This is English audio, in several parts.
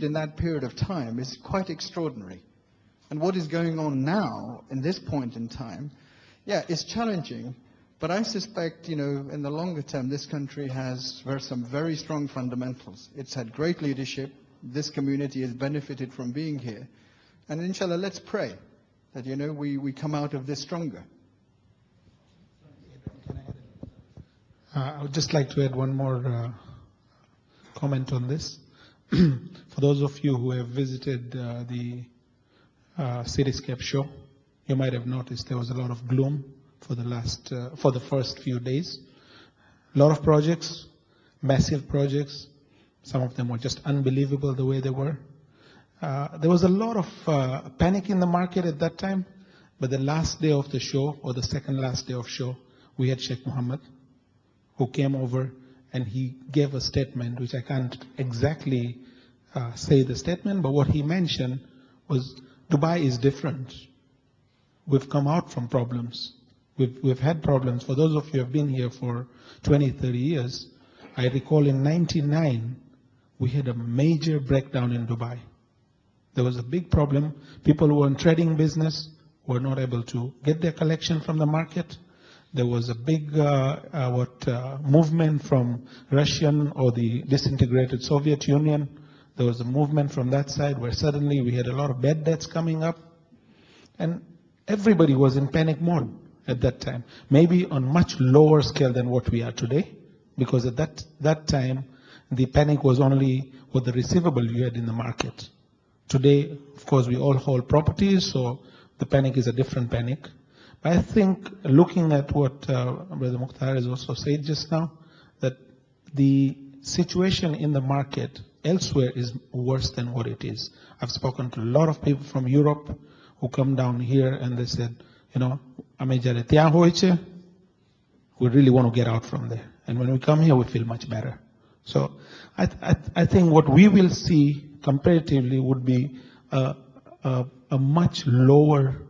in that period of time is quite extraordinary. And what is going on now, in this point in time, yeah, is challenging. But I suspect, in the longer term, this country has some very strong fundamentals. It's had great leadership. This community has benefited from being here. And inshallah, let's pray that, we come out of this stronger. I would just like to add one more comment on this. For those of you who have visited the Cityscape show, you might have noticed there was a lot of gloom for the first few days. A lot of projects, massive projects. Some of them were just unbelievable the way they were. There was a lot of panic in the market at that time, but the last day of the show, or the second last day of show, we had Sheikh Mohammed, who came over and he gave a statement, which I can't exactly say the statement, but what he mentioned was Dubai is different. We've come out from problems. We've had problems. For those of you who have been here for 20, 30 years, I recall in 99, we had a major breakdown in Dubai. There was a big problem. People who were in trading business were not able to get their collection from the market. There was a big movement from Russian or the disintegrated Soviet Union. There was a movement from that side where suddenly we had a lot of bad debts coming up. And everybody was in panic mode at that time. Maybe on much lower scale than what we are today, because at that time, the panic was only with the receivable you had in the market. Today, of course, we all hold properties, so the panic is a different panic. But I think looking at what Brother Mukhtar has also said just now, that the situation in the market elsewhere is worse than what it is. I've spoken to a lot of people from Europe who come down here and they said, we really want to get out from there. And when we come here, we feel much better. So I think what we will see comparatively would be a much lower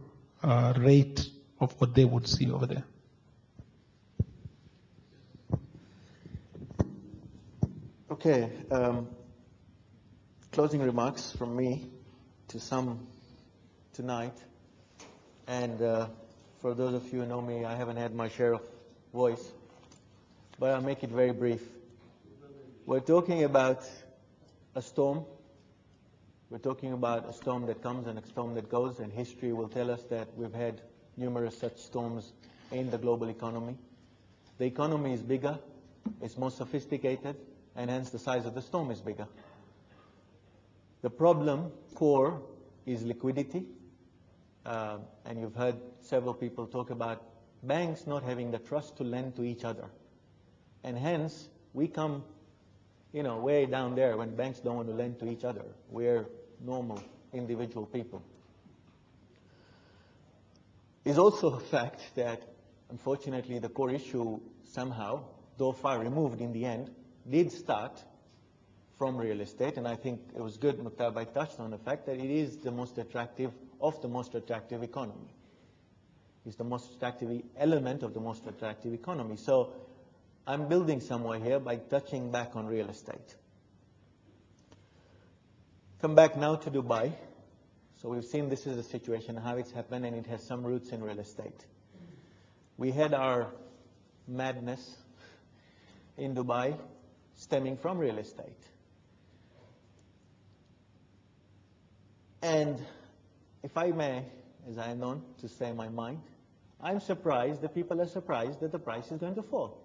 rate of what they would see over there. Okay, closing remarks from me to some tonight. And for those of you who know me, I haven't had my share of voice, but I'll make it very brief. We're talking about a storm. We're talking about a storm that comes and a storm that goes, and history will tell us that we've had numerous such storms in the global economy. The economy is bigger, it's more sophisticated, and hence the size of the storm is bigger. The problem core is liquidity, and you've heard several people talk about banks not having the trust to lend to each other. And hence, we come way down there when banks don't want to lend to each other. We're normal, individual people. It's also a fact that, unfortunately, the core issue somehow, though far removed in the end, did start from real estate. And I think it was good Mukhtar Bhai touched on the fact that it is the most attractive of the most attractive economy. It's the most attractive element of the most attractive economy. So I'm building somewhere here by touching back on real estate. Come back now to Dubai. So we've seen this is the situation, how it's happened, and it has some roots in real estate. We had our madness in Dubai stemming from real estate. And if I may, as I am known to say my mind, I'm surprised that people are surprised that the price is going to fall.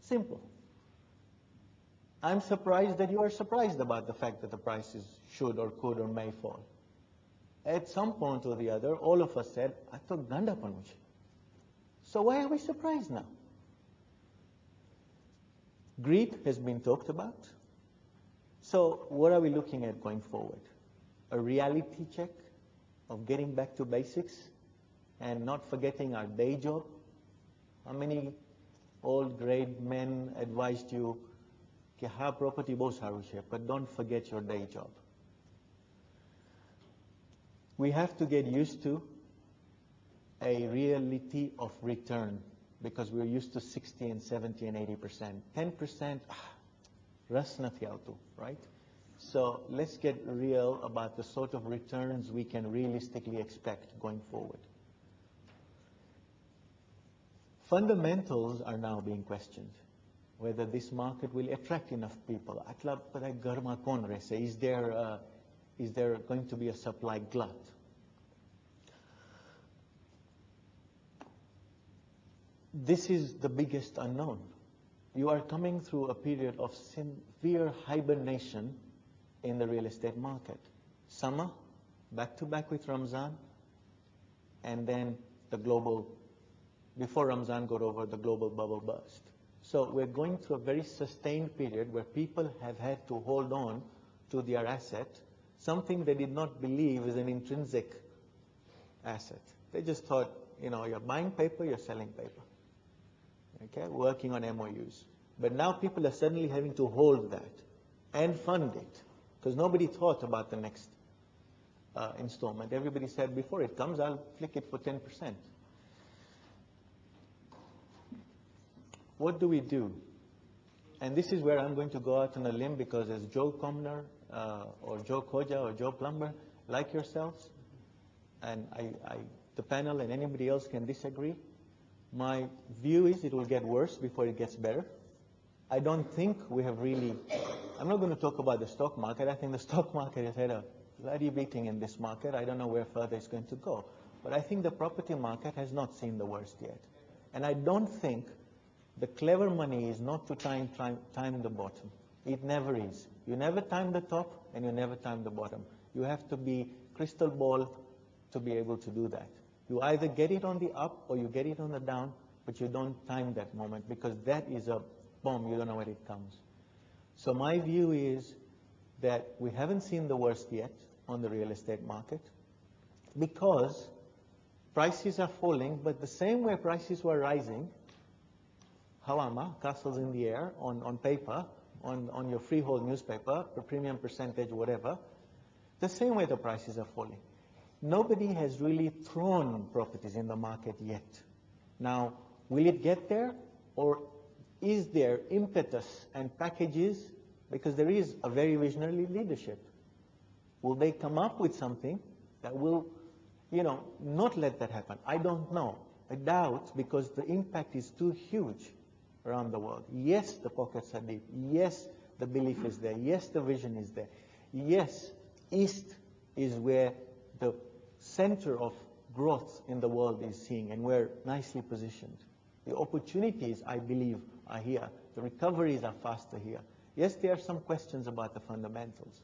Simple. I'm surprised that you are surprised about the fact that the prices should or could or may fall. At some point or the other, all of us said, "Ato ganda panuche." So why are we surprised now? Greed has been talked about. So what are we looking at going forward? A reality check of getting back to basics and not forgetting our day job? How many old grade men advised you, "Ki ha property bo saru che, but don't forget your day job"? We have to get used to a reality of return, because we're used to 60 and 70 and 80%. 10%, ras nathi autu, right? So let's get real about the sort of returns we can realistically expect going forward. Fundamentals are now being questioned. Whether this market will attract enough people. Is there going to be a supply glut? This is the biggest unknown. You are coming through a period of severe hibernation in the real estate market. Summer, back to back with Ramzan, and then the global, before Ramzan got over, the global bubble burst. So we're going through a very sustained period where people have had to hold on to their asset, something they did not believe is an intrinsic asset. They just thought, you're buying paper, you're selling paper. Okay, working on MOUs. But now people are suddenly having to hold that and fund it because nobody thought about the next installment. Everybody said before it comes, I'll flick it for 10%. What do we do? And this is where I'm going to go out on a limb because as Joe Comner or Joe Koja or Joe Plumber, like yourselves, and the panel and anybody else can disagree, my view is it will get worse before it gets better. I don't think we have really, I'm not going to talk about the stock market. I think the stock market has had a bloody beating in this market. I don't know where further it's going to go. But I think the property market has not seen the worst yet. And I don't think the clever money is not to time the bottom. It never is. You never time the top and you never time the bottom. You have to be crystal ball to be able to do that. You either get it on the up or you get it on the down, but you don't time that moment because that is a bomb. You don't know when it comes. So my view is that we haven't seen the worst yet on the real estate market because prices are falling, but the same way prices were rising, Hawama, castles in the air, on paper, on your freehold newspaper, the premium percentage, whatever, the same way the prices are falling. Nobody has really thrown properties in the market yet. Now, will it get there? Or is there impetus and packages? Because there is a very visionary leadership. Will they come up with something that will, not let that happen? I don't know. I doubt because the impact is too huge around the world. Yes, the pockets are deep. Yes, the belief is there. Yes, the vision is there. Yes, East is where the center of growth in the world is seeing, and we're nicely positioned. The opportunities, I believe, are here. The recoveries are faster here. Yes, there are some questions about the fundamentals.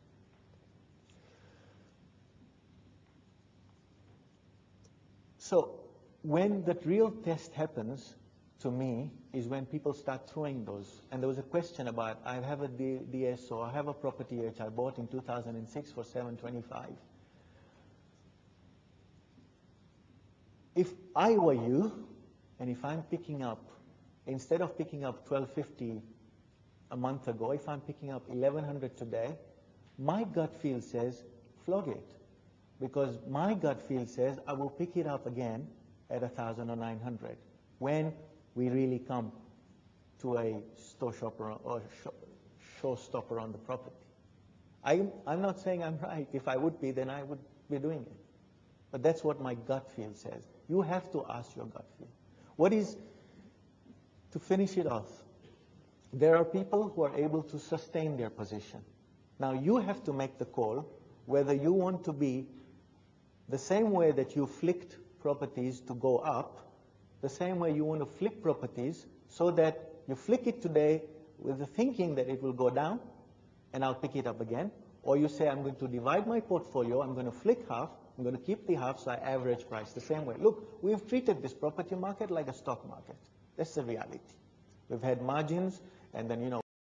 So when the real test happens, to me, is when people start throwing those. And there was a question about, I have a DSO, I have a property which I bought in 2006 for $725. If I were you, and if I'm picking up, instead of picking up $1,250 a month ago, if I'm picking up $1,100 today, my gut feel says, flog it. Because my gut feel says, I will pick it up again at $1,000 or $900 when we really come to a showstopper on the property. I'm not saying I'm right. If I would be, then I would be doing it. But that's what my gut feel says. You have to ask your gut feel. To finish it off, there are people who are able to sustain their position. Now you have to make the call whether you want to be the same way that you flicked properties to go up, the same way you want to flick properties so that you flick it today with the thinking that it will go down and I'll pick it up again. Or you say, I'm going to divide my portfolio, I'm going to flick half, I'm going to keep the half, so I average price the same way. Look, we've treated this property market like a stock market. That's the reality. We've had margins, and then,